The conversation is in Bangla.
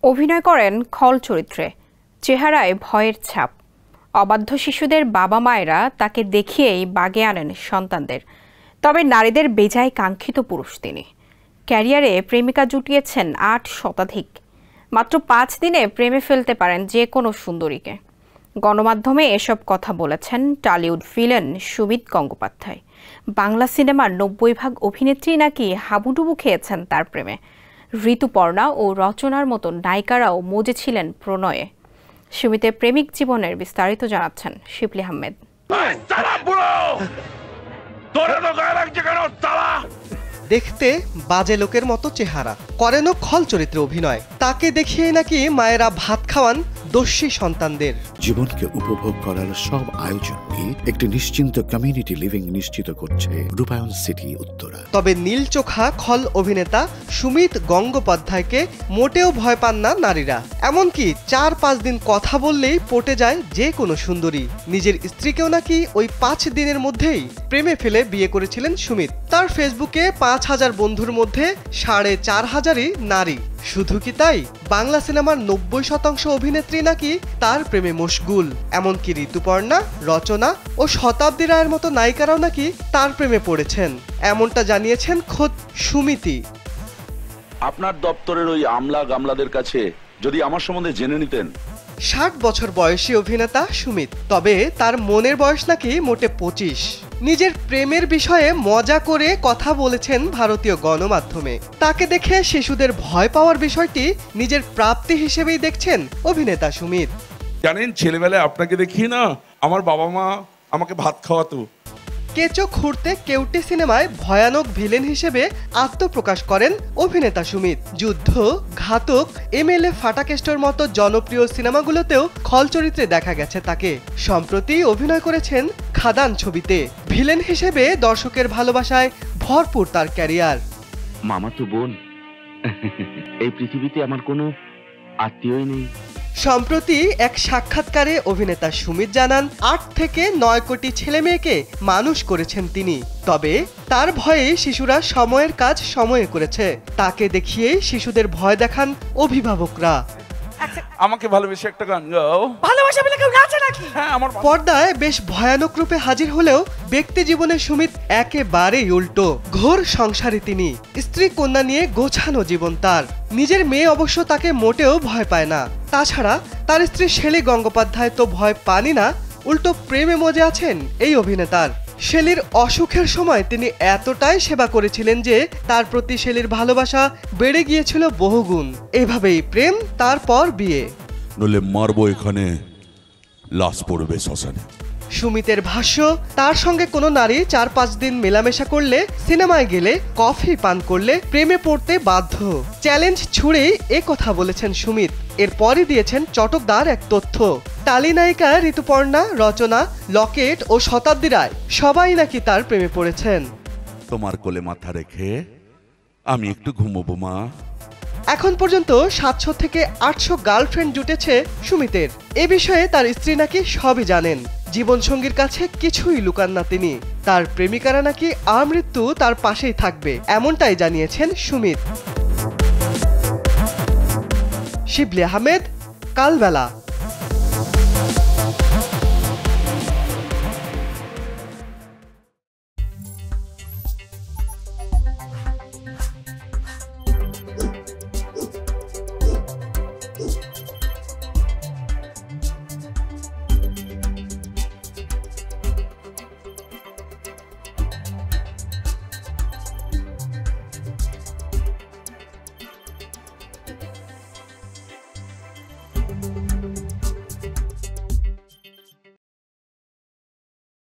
অভিনয় করেন খল চরিত্রে, চেহারায় ভয়ের ছাপ। অবাধ্য শিশুদের বাবা মায়েরা তাকে দেখিয়েই বাগে আনেন সন্তানদের। তবে নারীদের বেজায় কাঙ্ক্ষিত পুরুষ তিনি। ক্যারিয়ারে প্রেমিকা জুটিয়েছেন ৮ শতাধিক। মাত্র ৫ দিনে প্রেমে ফেলতে পারেন যে কোনো সুন্দরীকে। গণমাধ্যমে এসব কথা বলেছেন টলিউড ভিলেন সুমিত গঙ্গোপাধ্যায়। বাংলা সিনেমার ৯০% অভিনেত্রী নাকি হাবুডুবু খেয়েছেন তার প্রেমে। ঋতুপর্ণা ও রচনার মতো নায়িকারাও মজেছিলেন প্রণয়ে। সুমিতের প্রেমিক জীবনের বিস্তারিত জানাচ্ছেন শিবলি আহমেদ। দেখতে বাজে লোকের মতো চেহারা, করেনও খল চরিত্রে অভিনয়। তাকে দেখিয়ে নাকি মায়েরা ভাত খাওয়ান দস্যি সন্তানদের। জীবনকে উপভোগ করার সব আয়োজনকে একটি নিশ্চিন্ত কমিউনিটি লিভিং নিশ্চিত করছে রূপায়ণ সিটি উত্তরা। তবে নীল চোখা খল অভিনেতা সুমিত গঙ্গোপাধ্যায়কে মোটেও ভয় পান না নারীরা। এমনকি ৪-৫ দিন কথা বললেই পটে যায় যে কোনো সুন্দরী। নিজের স্ত্রীকেও নাকি ওই ৫ দিনের মধ্যেই প্রেমে ফেলে বিয়ে করেছিলেন সুমিত। তার ফেসবুকে ৫,০০০ বন্ধুর মধ্যে ৪,৫০০ই নারী। শুধু কি তাই, বাংলা সিনেমার ৯০% অভিনেত্রী নাকি তার প্রেমে মশগুল। এমনকি ঋতুপর্ণা, রচনা ও শতাব্দী রায়ের মতো নায়িকারাও নাকি তার প্রেমে পড়েছেন, এমনটা জানিয়েছেন খোদ সুমিতই। আপনার দপ্তরের ওই আমলা গামলাদের কাছে যদি আমার সম্বন্ধে জেনে নিতেন। ৬০ বছর বয়সী অভিনেতা সুমিত, তবে তার মনের বয়স নাকি মোটে ২৫। নিজের প্রেমের বিষয়ে মজা করে কথা বলেছেন ভারতীয় গণমাধ্যমে। তাকে দেখে শিশুদের ভয় পাওয়ার বিষয়টি নিজের প্রাপ্তি হিসেবেই দেখছেন অভিনেতা সুমিত। জানেন, ছেলেবেলায় আপনাকে দেখি না, আমার বাবা মা আমাকে ভাত খাওয়াতো। কেঁচো খুঁড়তে কেউটে সিনেমায় ভয়ানক ভিলেন হিসেবে আত্মপ্রকাশ করেন অভিনেতা সুমিত। যুদ্ধ, ঘাতক, এমএলএ ফাটাকেস্টর মতো জনপ্রিয় সিনেমাগুলোতেও খল চরিত্রে দেখা গেছে তাকে। সম্প্রতি অভিনয় করেছেন খাদান ছবিতে। ভিলেন হিসেবে দর্শকের ভালোবাসায় ভরপুর তার ক্যারিয়ার। মামাতো বোন, এই পৃথিবীতে আমার কোনো আত্মীয়ই নেই। সম্প্রতি এক সাক্ষাৎকারে অভিনেতা সুমিত জানান, ৮ থেকে ৯ কোটি ছেলে মেয়েকে মানুষ করেছেন তিনি। তবে তার ভয়ে শিশুরা সময়ের কাজ সময়ে করেছে। তাকে দেখিয়েই শিশুদের ভয় দেখান অভিভাবকরা। আমাকে ভালোবেসে একটা গান গাও। ভালোবাসা বলে কেউ নাচে নাকি? পর্দায় বেশ ভয়ানক রূপে হাজির হলেও ব্যক্তি জীবনে সুমিত একেবারেই উল্টো। ঘোর সংসারী তিনি। স্ত্রী কন্যা নিয়ে গোছানো জীবন তার। নিজের মেয়ে অবশ্য তাকে মোটেও ভয় পায় না। তাছাড়া তার স্ত্রী শেলী গঙ্গোপাধ্যায় তো ভয় পানই না, উল্টো প্রেমে মজে আছেন এই অভিনেতার। শেলীর অসুখের সময় তিনি এতটাই সেবা করেছিলেন যে তার প্রতি শেলীর ভালোবাসা বেড়ে গিয়েছিল বহুগুণ। এভাবেই প্রেম, তারপর বিয়ে। নলে মারবো এখানে, লাশ পড়বে শ্মশানে। সুমিতের ভাষ্য, তার সঙ্গে কোনো নারী ৪-৫ দিন মেলামেশা করলে, সিনেমায় গেলে, কফি পান করলে প্রেমে পড়তে বাধ্য। চ্যালেঞ্জ ছুড়েই এ কথা বলেছেন সুমিত। এরপরই দিয়েছেন চটকদার এক তথ্য। টালি নায়িকা ঋতুপর্ণা, রচনা, লকেট ও শতাব্দী রায় সবাই নাকি তার প্রেমে পড়েছেন। তোমার কোলে মাথা রেখে আমি একটু ঘুমোবো মা। এখন পর্যন্ত ৭০০ থেকে ৮০০ গার্লফ্রেন্ড জুটেছে সুমিতের। এ বিষয়ে তার স্ত্রী নাকি সবই জানেন। জীবনসঙ্গীর কাছে কিছুই লুকান না তিনি। তার প্রেমিকারা নাকি আমৃত্যু তার পাশেই থাকবে, এমনটাই জানিয়েছেন সুমিত। শিবলি আহমেদ, কালবেলা।